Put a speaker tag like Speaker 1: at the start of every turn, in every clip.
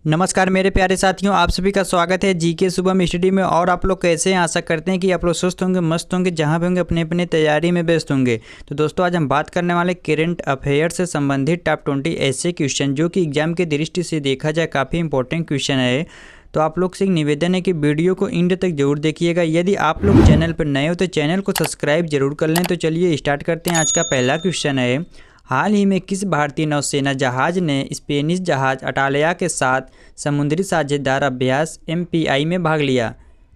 Speaker 1: नमस्कार मेरे प्यारे साथियों, आप सभी का स्वागत है जीके शुभम स्टडी में। और आप लोग कैसे हैं? आशा करते हैं कि आप लोग स्वस्थ होंगे, मस्त होंगे, जहां भी होंगे अपने अपने तैयारी में व्यस्त होंगे। तो दोस्तों, आज हम बात करने वाले करंट अफेयर से संबंधित टॉप 20 ऐसे क्वेश्चन जो कि एग्जाम की दृष्टि से देखा जाए काफ़ी इंपॉर्टेंट क्वेश्चन है। तो आप लोग से एक निवेदन है कि वीडियो को एंड तक जरूर देखिएगा। यदि आप लोग चैनल पर नए हो तो चैनल को सब्सक्राइब जरूर कर लें। तो चलिए स्टार्ट करते हैं। आज का पहला क्वेश्चन है, हाल ही में किस भारतीय नौसेना जहाज ने स्पेनिश जहाज अटालिया के साथ समुद्री साझेदार अभ्यास MPI में भाग लिया?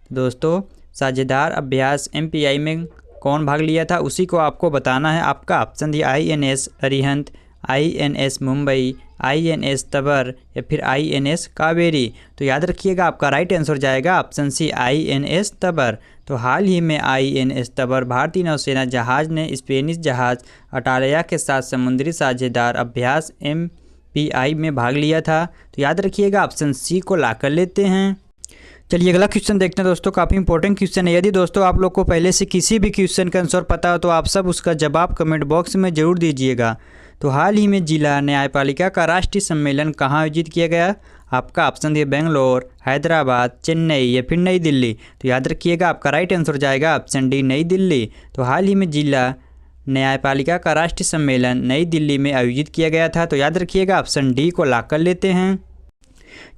Speaker 1: दोस्तों, साझेदार अभ्यास MPI में कौन भाग लिया था उसी को आपको बताना है। आपका ऑप्शन दिया INS Arihant, INS Mumbai, INS तबर या फिर INS कावेरी। तो याद रखिएगा, आपका राइट आंसर जाएगा ऑप्शन सी INS तबर। तो हाल ही में INS तबर भारतीय नौसेना जहाज ने स्पेनिश जहाज अटालिया के साथ समुद्री साझेदार अभ्यास MPI में भाग लिया था। तो याद रखिएगा, ऑप्शन सी को ला कर लेते हैं। चलिए अगला क्वेश्चन देखते हैं दोस्तों। काफ़ी इंपॉर्टेंट क्वेश्चन है। यदि दोस्तों आप लोग को पहले से किसी भी क्वेश्चन का आंसर पता हो तो आप सब उसका जवाब कमेंट बॉक्स में जरूर दीजिएगा। तो हाल ही में जिला न्यायपालिका का राष्ट्रीय सम्मेलन कहाँ आयोजित किया गया? आपका ऑप्शन दिया बेंगलोर, हैदराबाद, चेन्नई या फिर नई दिल्ली। तो याद रखिएगा, आपका राइट आंसर जाएगा ऑप्शन डी नई दिल्ली। तो हाल ही में जिला न्यायपालिका का राष्ट्रीय सम्मेलन नई दिल्ली में आयोजित किया गया था। तो याद रखिएगा, ऑप्शन डी को लॉक कर लेते हैं।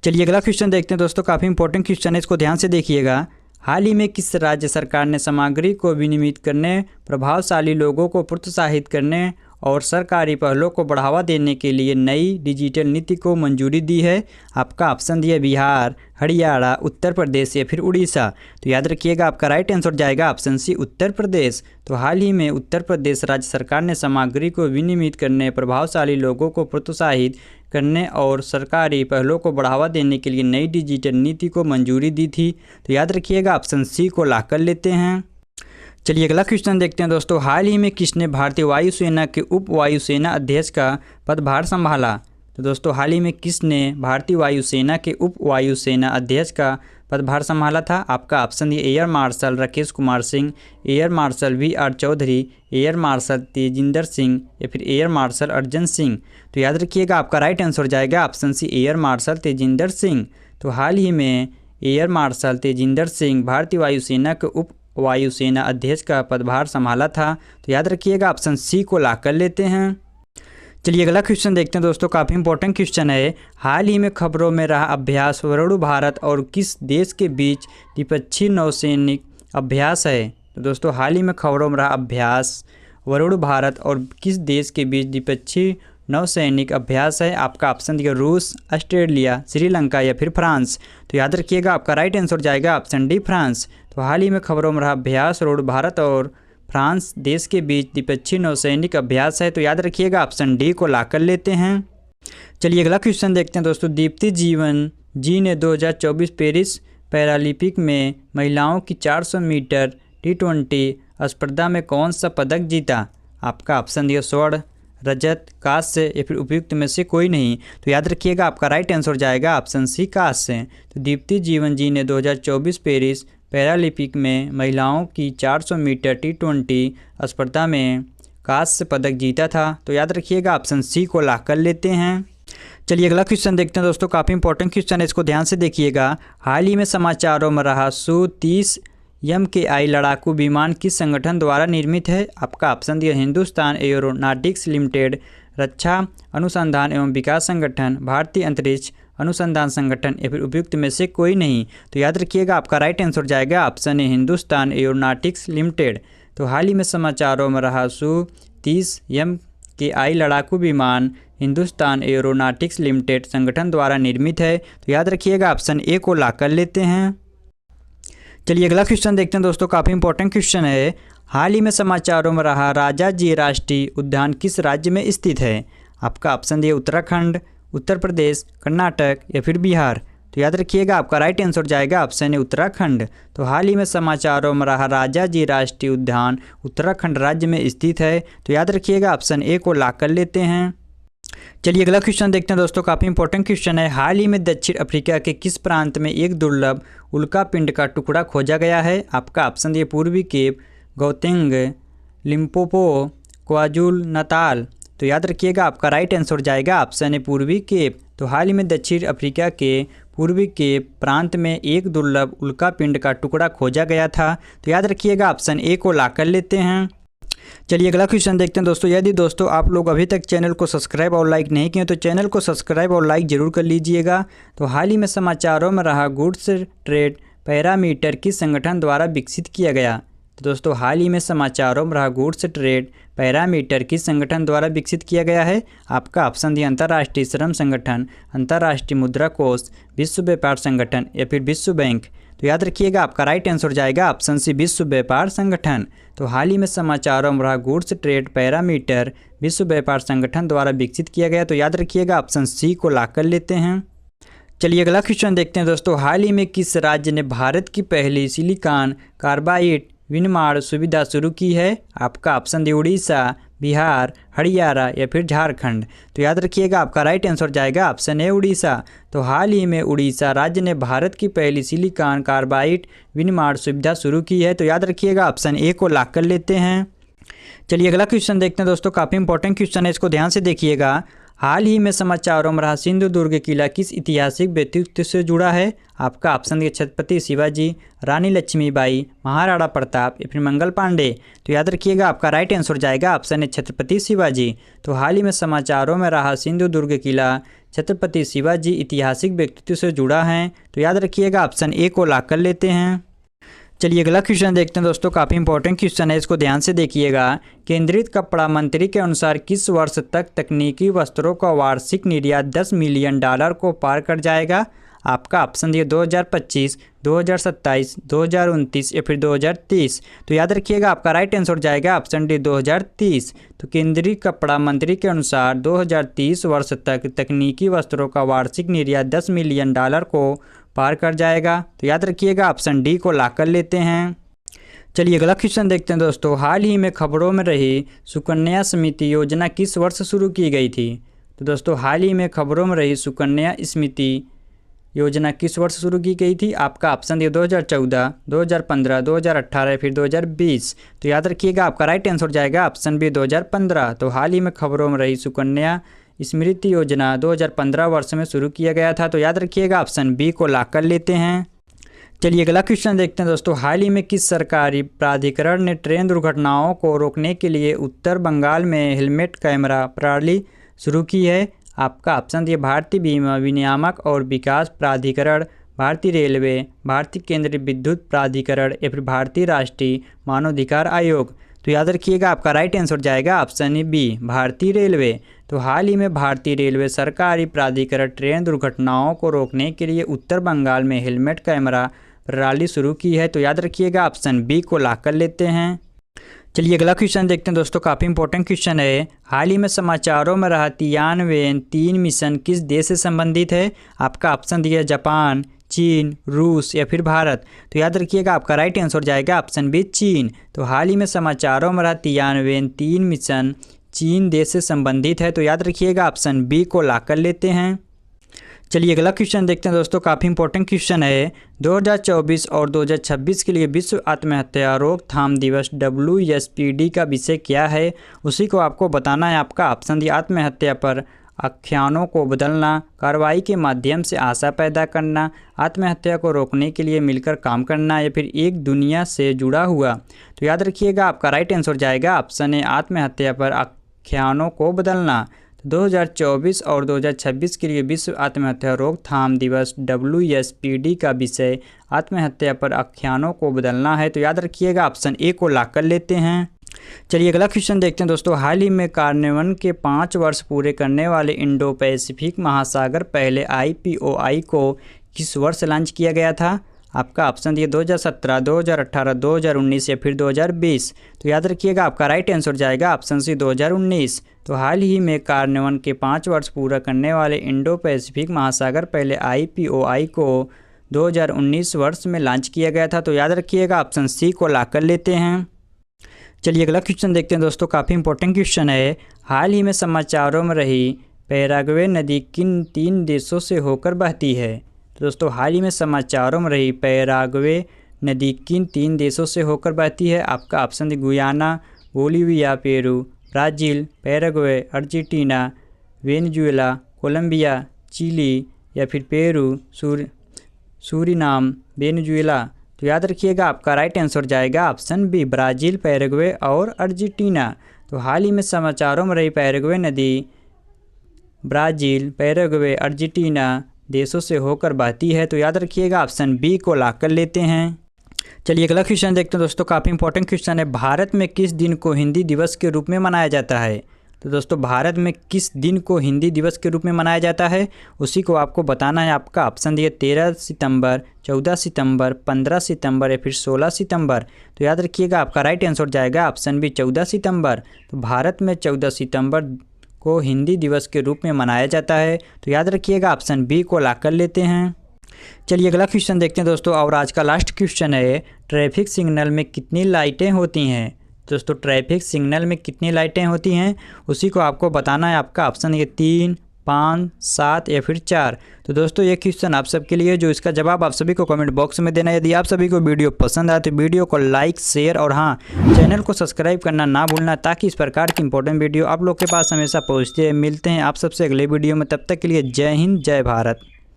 Speaker 1: चलिए अगला क्वेश्चन देखते हैं दोस्तों। काफ़ी इंपॉर्टेंट क्वेश्चन है, इसको ध्यान से देखिएगा। हाल ही में किस राज्य सरकार ने सामग्री को विनियमित करने, प्रभावशाली लोगों को प्रोत्साहित करने और सरकारी पहलों को बढ़ावा देने के लिए नई डिजिटल नीति को मंजूरी दी है? आपका ऑप्शन दिया बिहार, हरियाणा, उत्तर प्रदेश या फिर उड़ीसा। तो याद रखिएगा, आपका राइट आंसर जाएगा ऑप्शन सी उत्तर प्रदेश। तो हाल ही में उत्तर प्रदेश राज्य सरकार ने सामग्री को विनियमित करने, प्रभावशाली लोगों को प्रोत्साहित करने और सरकारी पहलों को बढ़ावा देने के लिए नई डिजिटल नीति को मंजूरी दी थी। तो याद रखिएगा, ऑप्शन सी को लॉक कर लेते हैं। चलिए अगला क्वेश्चन देखते हैं दोस्तों। हाल ही में किसने भारतीय वायुसेना के उप वायुसेना अध्यक्ष का पदभार संभाला? तो दोस्तों, हाल ही में किसने भारतीय वायुसेना के उप वायुसेना अध्यक्ष का पदभार संभाला था? आपका ऑप्शन है air marshal Rakesh Kumar Singh, air marshal VR Chaudhary, air marshal Tejinder Singh या फिर एयर मार्शल अर्जन सिंह। तो याद रखिएगा, आपका राइट आंसर जाएगा option C air marshal Tejinder Singh. तो हाल ही में एयर मार्शल तेजिंदर सिंह भारतीय वायुसेना के उप वायुसेना अध्यक्ष का पदभार संभाला था। तो याद रखिएगा, ऑप्शन सी को लॉक कर लेते हैं। चलिए अगला क्वेश्चन देखते हैं दोस्तों। काफ़ी इंपॉर्टेंट क्वेश्चन है। हाल ही में खबरों में रहा अभ्यास वरुण भारत और किस देश के बीच द्विपक्षीय नौसैनिक अभ्यास है? तो दोस्तों, हाल ही में खबरों में रहा अभ्यास वरुण भारत और किस देश के बीच द्विपक्षीय नौसैनिक अभ्यास है? आपका ऑप्शन दिया रूस, ऑस्ट्रेलिया, श्रीलंका या फिर फ्रांस। तो याद रखिएगा, आपका राइट आंसर जाएगा ऑप्शन डी फ्रांस। तो हाल ही में खबरों में रहा अभ्यास वरुण भारत और फ्रांस देश के बीच द्विपक्षीय नौसैनिक अभ्यास है। तो याद रखिएगा, ऑप्शन डी को लॉक कर लेते हैं। चलिए अगला क्वेश्चन देखते हैं दोस्तों। दीप्ति जीवन जी ने 2024 पेरिस पैरालंपिक में महिलाओं की 400 मीटर T20 स्पर्धा में कौन सा पदक जीता? आपका ऑप्शन दिया स्वर्ण, रजत, कांस्य या फिर उपयुक्त में से कोई नहीं। तो याद रखिएगा, आपका राइट आंसर जाएगा ऑप्शन सी कांस्य। तो दीप्ति जीवन जी ने 2024 पेरिस पैरालंपिक में महिलाओं की 400 मीटर T20 स्पर्धा में कांस्य पदक जीता था। तो याद रखिएगा, ऑप्शन सी को लॉक कर लेते हैं। चलिए अगला क्वेश्चन देखते हैं दोस्तों। काफ़ी इंपॉर्टेंट क्वेश्चन है, इसको ध्यान से देखिएगा। हाल ही में समाचारों में रहा Su-30 MKI लड़ाकू विमान किस संगठन द्वारा निर्मित है? आपका ऑप्शन दिया हिंदुस्तान एरोनॉटिक्स लिमिटेड, रक्षा अनुसंधान एवं विकास संगठन, भारतीय अंतरिक्ष अनुसंधान संगठन या फिर उपयुक्त में से कोई नहीं। तो याद रखिएगा, आपका राइट आंसर जाएगा ऑप्शन है हिंदुस्तान एरोनॉटिक्स लिमिटेड। तो हाल ही में समाचारों में रहा Su-30 MKI लड़ाकू विमान हिंदुस्तान एरोनॉटिक्स लिमिटेड संगठन द्वारा निर्मित है। तो याद रखिएगा, ऑप्शन ए को लॉक कर लेते हैं। चलिए अगला क्वेश्चन देखते हैं दोस्तों। काफ़ी इंपॉर्टेंट क्वेश्चन है। हाल ही में समाचारों में रहा राजाजी राष्ट्रीय उद्यान किस राज्य में स्थित है? आपका ऑप्शन दिया उत्तराखंड, उत्तर प्रदेश, कर्नाटक या फिर बिहार। तो याद रखिएगा, आपका राइट आंसर जाएगा ऑप्शन है उत्तराखंड। तो हाल ही में समाचारों में रहा राजाजी राष्ट्रीय उद्यान उत्तराखंड राज्य में स्थित है। तो याद रखिएगा, ऑप्शन ए को लॉक कर लेते हैं। चलिए अगला क्वेश्चन देखते हैं दोस्तों। काफ़ी इंपॉर्टेंट क्वेश्चन है। हाल ही में दक्षिण अफ्रीका के किस प्रांत में एक दुर्लभ उल्का पिंड का टुकड़ा खोजा गया है? आपका ऑप्शन दिए पूर्वी केप, गौतेंग, लिम्पोपो, क्वाजुल नताल तो याद रखिएगा आपका राइट आंसर हो जाएगा ऑप्शन ए पूर्वी केप। तो हाल ही में दक्षिण अफ्रीका के पूर्वी केप प्रांत में एक दुर्लभ उल्का पिंड का टुकड़ा खोजा गया था। तो याद रखिएगा ऑप्शन ए को लॉक कर लेते हैं। चलिए अगला क्वेश्चन देखते हैं दोस्तों। यदि दोस्तों आप लोग अभी तक चैनल को सब्सक्राइब और लाइक नहीं किए तो चैनल को सब्सक्राइब और लाइक जरूर कर लीजिएगा। तो हाल ही में समाचारों में रहा गुड्स ट्रेड पैरामीटर किस संगठन द्वारा विकसित किया गया। तो दोस्तों हाल ही में समाचारों में रहा गुड्स ट्रेड पैरामीटर किस संगठन द्वारा विकसित किया गया है। आपका ऑप्शन दी अंतर्राष्ट्रीय श्रम संगठन, अंतर्राष्ट्रीय मुद्रा कोष, विश्व व्यापार संगठन या फिर विश्व बैंक। तो याद रखिएगा आपका राइट आंसर हो जाएगा ऑप्शन सी विश्व व्यापार संगठन। तो हाल ही में समाचारों में रहा गुड्स ट्रेड पैरामीटर विश्व व्यापार संगठन द्वारा विकसित किया गया। तो याद रखिएगा ऑप्शन सी को लॉक कर लेते हैं। चलिए अगला क्वेश्चन देखते हैं दोस्तों। हाल ही में किस राज्य ने भारत की पहली सिलिकॉन कार्बाइड विनिर्माण सुविधा शुरू की है। आपका ऑप्शन दी उड़ीसा, बिहार, हरियाणा या फिर झारखंड। तो याद रखिएगा आपका राइट आंसर जाएगा ऑप्शन ए उड़ीसा। तो हाल ही में उड़ीसा राज्य ने भारत की पहली सिलिकॉन कार्बाइड विनिर्माण सुविधा शुरू की है। तो याद रखिएगा ऑप्शन ए को लॉक कर लेते हैं। चलिए अगला क्वेश्चन देखते हैं दोस्तों। काफ़ी इंपॉर्टेंट क्वेश्चन है, इसको ध्यान से देखिएगा। हाल ही में समाचारों में रहा सिंधु दुर्ग किला किस ऐतिहासिक व्यक्तित्व से जुड़ा है। आपका ऑप्शन है छत्रपति शिवाजी, रानी लक्ष्मीबाई, महाराणा प्रताप या फिर मंगल पांडे। तो याद रखिएगा आपका राइट आंसर जाएगा ऑप्शन है छत्रपति शिवाजी। तो हाल ही में समाचारों में रहा सिंधु दुर्ग किला छत्रपति शिवाजी ऐतिहासिक व्यक्तित्व से जुड़ा है। तो याद रखिएगा ऑप्शन ए को लॉक कर लेते हैं। चलिए अगला क्वेश्चन देखते हैं दोस्तों। काफ़ी इंपॉर्टेंट क्वेश्चन है, इसको ध्यान से देखिएगा। केंद्रित कपड़ा मंत्री के अनुसार किस वर्ष तक तकनीकी वस्त्रों का वार्षिक निर्यात $10 मिलियन को पार कर जाएगा। आपका ऑप्शन दिए 2025, 2027, 2029 या फिर 2030। तो याद रखिएगा आपका राइट आंसर जाएगा ऑप्शन डी 2030। तो केंद्रीय कपड़ा मंत्री के अनुसार 2030 वर्ष तक तकनीकी वस्त्रों का वार्षिक निर्यात $10 मिलियन को पार कर जाएगा। तो याद रखिएगा ऑप्शन डी को लॉक कर लेते हैं। चलिए अगला क्वेश्चन देखते हैं दोस्तों। हाल ही में खबरों में रही सुकन्या समृद्धि योजना किस वर्ष शुरू की गई थी। तो दोस्तों हाल ही में खबरों में रही सुकन्या समृद्धि योजना किस वर्ष शुरू की गई थी। आपका ऑप्शन दिया 2014, 2015, 2018 या फिर 2020। तो याद रखिएगा आपका राइट आंसर जाएगा ऑप्शन बी 2015। तो हाल ही में खबरों में रही सुकन्या समृद्धि योजना 2015 वर्ष में शुरू किया गया था। तो याद रखिएगा ऑप्शन बी को लॉक कर लेते हैं। चलिए अगला क्वेश्चन देखते हैं दोस्तों। हाल ही में किस सरकारी प्राधिकरण ने ट्रेन दुर्घटनाओं को रोकने के लिए उत्तर बंगाल में हेलमेट कैमरा प्रणाली शुरू की है। आपका ऑप्शन दिए भारतीय बीमा विनियामक और विकास प्राधिकरण, भारतीय रेलवे, भारतीय केंद्रीय विद्युत प्राधिकरण या फिर भारतीय राष्ट्रीय मानवाधिकार आयोग। तो याद रखिएगा आपका राइट आंसर जाएगा ऑप्शन बी भारतीय रेलवे। तो हाल ही में भारतीय रेलवे सरकारी प्राधिकरण ट्रेन दुर्घटनाओं को रोकने के लिए उत्तर बंगाल में हेलमेट कैमरा प्रणाली शुरू की है। तो याद रखिएगा ऑप्शन बी को लॉक कर लेते हैं। चलिए अगला क्वेश्चन देखते हैं दोस्तों। काफ़ी इंपॉर्टेंट क्वेश्चन है। हाल ही में समाचारों में रहा तियानवे 3 मिशन किस देश से संबंधित है। आपका ऑप्शन दिया जापान, चीन, रूस या फिर भारत। तो याद रखिएगा आपका राइट आंसर जाएगा ऑप्शन बी चीन। तो हाल ही में समाचारों में रहा तियानवे 3 मिशन चीन देश से संबंधित है। तो याद रखिएगा ऑप्शन बी को लॉक कर लेते हैं। चलिए अगला क्वेश्चन देखते हैं दोस्तों। काफ़ी इंपॉर्टेंट क्वेश्चन है। 2024 और 2026 के लिए विश्व आत्महत्या रोकथाम दिवस WSPD का विषय क्या है, उसी को आपको बताना है। आपका ऑप्शन दिया आत्महत्या पर आख्यानों को बदलना, कार्रवाई के माध्यम से आशा पैदा करना, आत्महत्या को रोकने के लिए मिलकर काम करना या फिर एक दुनिया से जुड़ा हुआ। तो याद रखिएगा आपका राइट आंसर जाएगा ऑप्शन ए आत्महत्या पर आख्यानों को बदलना। 2024 और 2026 के लिए विश्व आत्महत्या रोकथाम दिवस WSPD का विषय आत्महत्या पर आख्यानों को बदलना है। तो याद रखिएगा ऑप्शन ए को लॉक कर लेते हैं। चलिए अगला क्वेश्चन देखते हैं दोस्तों। हाल ही में कार्निवल के 5 वर्ष पूरे करने वाले इंडो पैसिफिक महासागर पहले IPOI को किस वर्ष लॉन्च किया गया था। आपका ऑप्शन दिए 2017, 2018, 2019 या फिर 2020। तो याद रखिएगा आपका राइट आंसर जाएगा ऑप्शन सी 2019। तो हाल ही में कार्निवल के 5 वर्ष पूरा करने वाले इंडो पैसिफिक महासागर पहले IPOI को 2019 वर्ष में लॉन्च किया गया था। तो याद रखिएगा ऑप्शन सी को लॉक कर लेते हैं। चलिए अगला क्वेश्चन देखते हैं दोस्तों। काफ़ी इंपॉर्टेंट क्वेश्चन है। हाल ही में समाचारों में रही पैराग्वे नदी किन 3 देशों से होकर बहती है। तो दोस्तों हाल ही में समाचारों में रही पैराग्वे नदी किन 3 देशों से होकर बहती है। आपका option Guyana, Bolivia, Peru, Brazil, Paraguay, Argentina, Venezuela, Colombia, Chile या फिर पेरू, सूरीनाम, वेनेजुएला। तो याद रखिएगा आपका राइट आंसर जाएगा ऑप्शन बी, ब्राज़ील, पैराग्वे और अर्जेंटीना। तो हाल ही में समाचारों में रही पैराग्वे नदी ब्राज़ील, पैराग्वे, अर्जेंटीना देशों से होकर बहती है। तो याद रखिएगा ऑप्शन बी को लॉक कर लेते हैं। चलिए अगला क्वेश्चन देखते हैं दोस्तों, काफ़ी इंपॉर्टेंट क्वेश्चन है। भारत में किस दिन को हिंदी दिवस के रूप में मनाया जाता है? तो दोस्तों भारत में किस दिन को हिंदी दिवस के रूप में मनाया जाता है, उसी को आपको बताना है। आपका ऑप्शन दिए 13 सितंबर, 14 सितंबर, 15 सितंबर या फिर 16 सितंबर। तो याद रखिएगा आपका राइट आंसर जाएगा ऑप्शन बी, 14 सितंबर। तो भारत में 14 सितंबर को हिंदी दिवस के रूप में मनाया जाता है। तो याद रखिएगा ऑप्शन बी को लॉक कर लेते हैं। चलिए अगला क्वेश्चन देखते हैं दोस्तों, और आज का लास्ट क्वेश्चन है, ट्रैफिक सिग्नल में कितनी लाइटें होती हैं? दोस्तों ट्रैफिक सिग्नल में कितनी लाइटें होती हैं, उसी को आपको बताना है। आपका ऑप्शन ये 3, 5, 7 या फिर 4। तो दोस्तों ये क्वेश्चन आप सबके लिए, जो इसका जवाब आप सभी को कमेंट बॉक्स में देना है। यदि आप सभी को वीडियो पसंद आए तो वीडियो को लाइक, शेयर और हाँ, चैनल को सब्सक्राइब करना ना भूलना, ताकि इस प्रकार की इंपॉर्टेंट वीडियो आप लोग के पास हमेशा पहुँचते हैं। मिलते हैं आप सबसे अगले वीडियो में, तब तक के लिए जय हिंद, जय भारत।